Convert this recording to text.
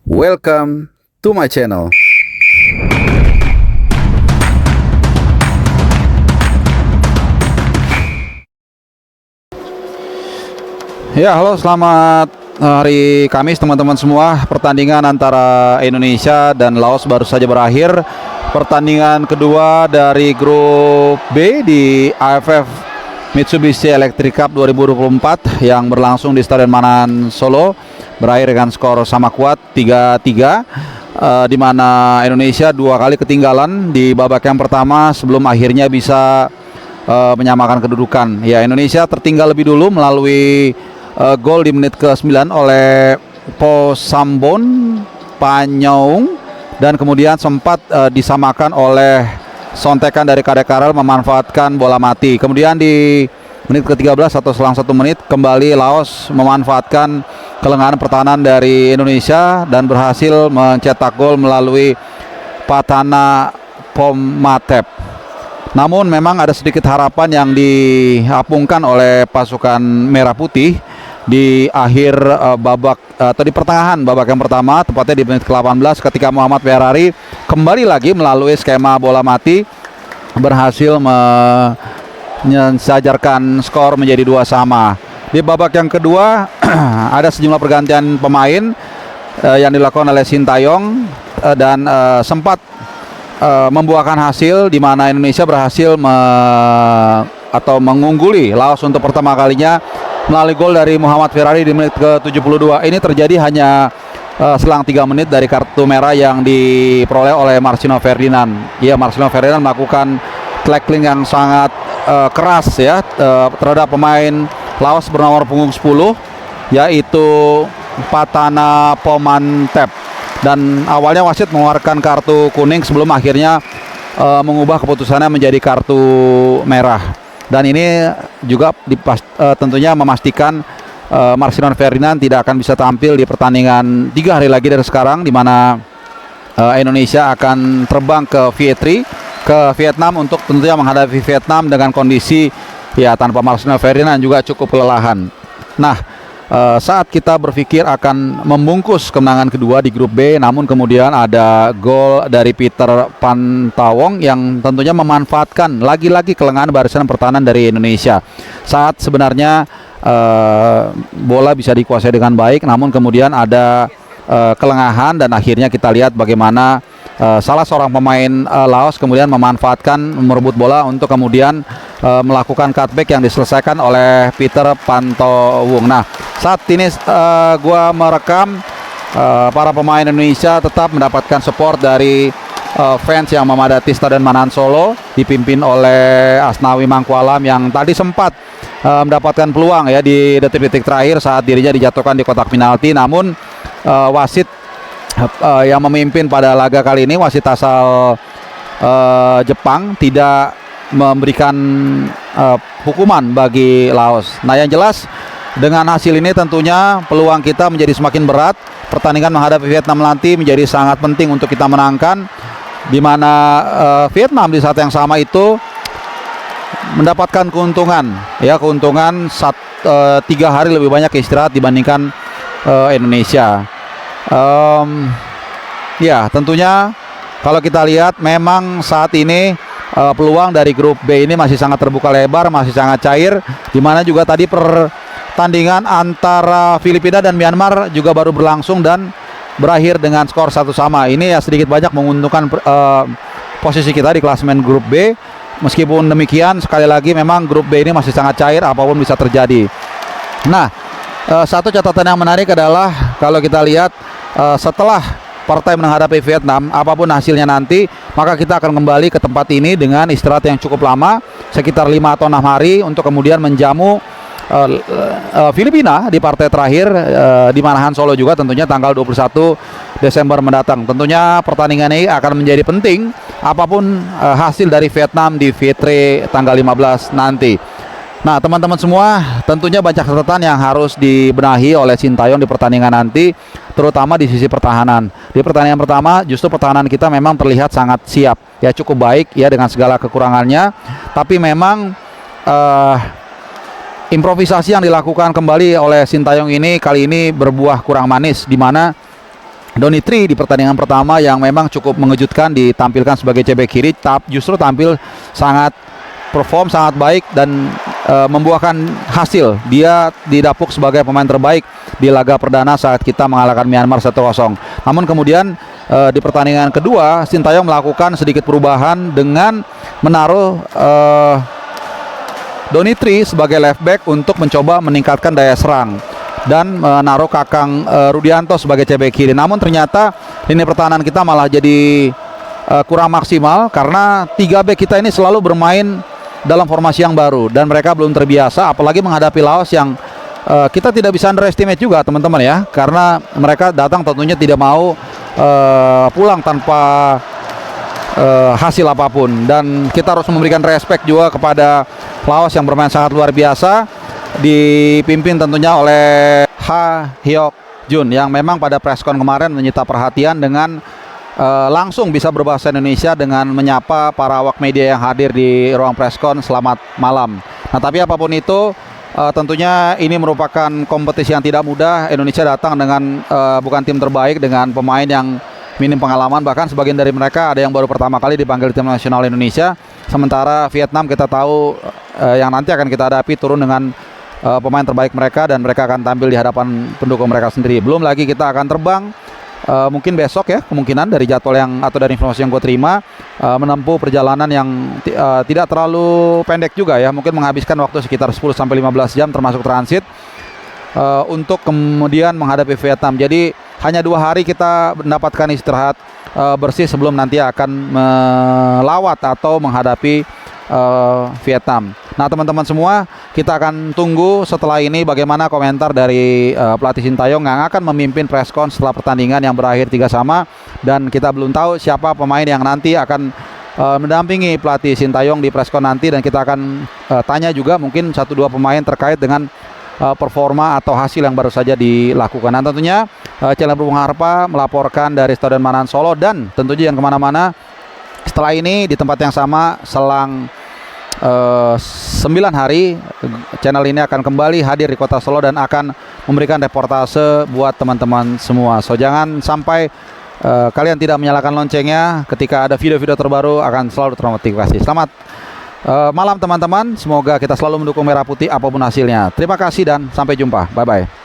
Welcome to my channel. Ya, halo, selamat hari Kamis teman-teman semua. Pertandingan antara Indonesia dan Laos baru saja berakhir. Pertandingan kedua dari grup B di AFF Mitsubishi Electric Cup 2024 yang berlangsung di Stadion Manahan Solo, berakhir dengan skor sama kuat 3-3, di mana Indonesia dua kali ketinggalan di babak yang pertama sebelum akhirnya bisa menyamakan kedudukan. Ya, Indonesia tertinggal lebih dulu melalui gol di menit ke-9 oleh Po Sambon Panyaung, dan kemudian sempat disamakan oleh sontekan dari Kadek Karel memanfaatkan bola mati. Kemudian di menit ke-13 atau selang 1 menit kembali Laos memanfaatkan kelengahan pertahanan dari Indonesia dan berhasil mencetak gol melalui Patana Pomatep. Namun memang ada sedikit harapan yang diapungkan oleh pasukan Merah Putih di akhir babak atau di pertengahan babak yang pertama, tepatnya di menit ke-18 ketika Muhammad Ferrari kembali lagi melalui skema bola mati berhasil mensajarkan skor menjadi 2-2. Di babak yang kedua ada sejumlah pergantian pemain yang dilakukan oleh Sintayong dan sempat membuahkan hasil, di mana Indonesia berhasil mengungguli Laos untuk pertama kalinya melalui gol dari Muhammad Ferrari di menit ke-72. Ini terjadi hanya selang 3 menit dari kartu merah yang diperoleh oleh Marcelino Ferdinand. Ya, Marcelino Ferdinand melakukan tackling yang sangat keras ya terhadap pemain Laos bernomor punggung 10, yaitu Patana Pomatep. Dan awalnya wasit mengeluarkan kartu kuning sebelum akhirnya mengubah keputusannya menjadi kartu merah. Dan ini juga tentunya memastikan Marcelino Ferdinand tidak akan bisa tampil di pertandingan 3 hari lagi dari sekarang, di mana Indonesia akan terbang ke Vietnam untuk tentunya menghadapi Vietnam dengan kondisi ya tanpa Marcelino Ferdinand juga cukup kelelahan. Nah, saat kita berpikir akan membungkus kemenangan kedua di grup B, namun kemudian ada gol dari Peter Pantawong yang tentunya memanfaatkan lagi-lagi kelengahan barisan pertahanan dari Indonesia. Saat sebenarnya bola bisa dikuasai dengan baik, namun kemudian ada kelengahan dan akhirnya kita lihat bagaimana salah seorang pemain Laos kemudian memanfaatkan merebut bola untuk kemudian melakukan cutback yang diselesaikan oleh Peter Pantawong. Nah, saat ini gua merekam, para pemain Indonesia tetap mendapatkan support dari fans yang memadati Stadion Manahan Solo, dipimpin oleh Asnawi Mangkualam yang tadi sempat mendapatkan peluang ya di detik-detik terakhir saat dirinya dijatuhkan di kotak penalti. Namun wasit yang memimpin pada laga kali ini, wasit asal Jepang, tidak memberikan hukuman bagi Laos. Nah, yang jelas dengan hasil ini tentunya peluang kita menjadi semakin berat. Pertandingan menghadapi Vietnam nanti menjadi sangat penting untuk kita menangkan, di mana Vietnam di saat yang sama itu mendapatkan keuntungan 3 hari lebih banyak istirahat dibandingkan Indonesia. Ya, tentunya kalau kita lihat memang saat ini peluang dari grup B ini masih sangat terbuka lebar, masih sangat cair, di mana juga tadi pertandingan antara Filipina dan Myanmar juga baru berlangsung dan berakhir dengan skor 1-1. Ini ya sedikit banyak menguntungkan posisi kita di klasemen grup B. Meskipun demikian, sekali lagi memang grup B ini masih sangat cair, apapun bisa terjadi. Nah, satu catatan yang menarik adalah kalau kita lihat setelah partai menghadapi Vietnam, apapun hasilnya nanti, maka kita akan kembali ke tempat ini dengan istirahat yang cukup lama, sekitar 5 atau 6 hari, untuk kemudian menjamu Filipina di partai terakhir di Manahan Solo juga tentunya tanggal 21 Desember mendatang. Tentunya pertandingan ini akan menjadi penting apapun hasil dari Vietnam di Vietri tanggal 15 nanti. Nah, teman-teman semua, tentunya banyak catatan yang harus dibenahi oleh Sintayong di pertandingan nanti, terutama di sisi pertahanan. Di pertandingan pertama justru pertahanan kita memang terlihat sangat siap, ya cukup baik ya dengan segala kekurangannya. Tapi memang improvisasi yang dilakukan kembali oleh Sintayong ini kali ini berbuah kurang manis, di mana Donitri di pertandingan pertama yang memang cukup mengejutkan ditampilkan sebagai CB kiri, justru tampil sangat perform sangat baik dan membuahkan hasil. Dia didapuk sebagai pemain terbaik di laga perdana saat kita mengalahkan Myanmar 1-0. Namun kemudian di pertandingan kedua Sintayong melakukan sedikit perubahan dengan menaruh Donitri sebagai left back untuk mencoba meningkatkan daya serang dan menaruh Kakang Rudianto sebagai CB kiri. Namun ternyata lini pertahanan kita malah jadi kurang maksimal karena 3 bek kita ini selalu bermain dalam formasi yang baru dan mereka belum terbiasa, apalagi menghadapi Laos yang kita tidak bisa underestimate juga teman-teman ya, karena mereka datang tentunya tidak mau pulang tanpa hasil apapun, dan kita harus memberikan respect juga kepada Laos yang bermain sangat luar biasa, dipimpin tentunya oleh Ha Hyok Jun yang memang pada preskon kemarin menyita perhatian dengan langsung bisa berbahasa Indonesia dengan menyapa para awak media yang hadir di ruang preskon selamat malam. Nah, tapi apapun itu tentunya ini merupakan kompetisi yang tidak mudah. Indonesia datang dengan bukan tim terbaik, dengan pemain yang minim pengalaman, bahkan sebagian dari mereka ada yang baru pertama kali dipanggil tim nasional Indonesia. Sementara Vietnam kita tahu yang nanti akan kita hadapi turun dengan pemain terbaik mereka dan mereka akan tampil di hadapan pendukung mereka sendiri. Belum lagi kita akan terbang mungkin besok ya, kemungkinan dari jadwal yang atau dari informasi yang gue terima menempuh perjalanan yang tidak terlalu pendek juga ya, mungkin menghabiskan waktu sekitar 10-15 jam termasuk transit untuk kemudian menghadapi Vietnam. Jadi hanya 2 hari kita mendapatkan istirahat bersih sebelum nanti akan melawat atau menghadapi Vietnam. Nah teman-teman semua, kita akan tunggu setelah ini bagaimana komentar dari pelatih Sintayong yang akan memimpin preskon setelah pertandingan yang berakhir 3-3, dan kita belum tahu siapa pemain yang nanti akan mendampingi pelatih Sintayong di preskon nanti, dan kita akan tanya juga mungkin 1-2 pemain terkait dengan performa atau hasil yang baru saja dilakukan. Dan tentunya channel Burung Harpa melaporkan dari Stadion Manahan Solo, dan tentunya jangan kemana-mana. Setelah ini di tempat yang sama selang 9 hari channel ini akan kembali hadir di kota Solo dan akan memberikan reportase buat teman-teman semua. So jangan sampai kalian tidak menyalakan loncengnya. Ketika ada video-video terbaru akan selalu ternotifikasi. Selamat malam teman-teman, semoga kita selalu mendukung Merah Putih apapun hasilnya. Terima kasih dan sampai jumpa, bye bye.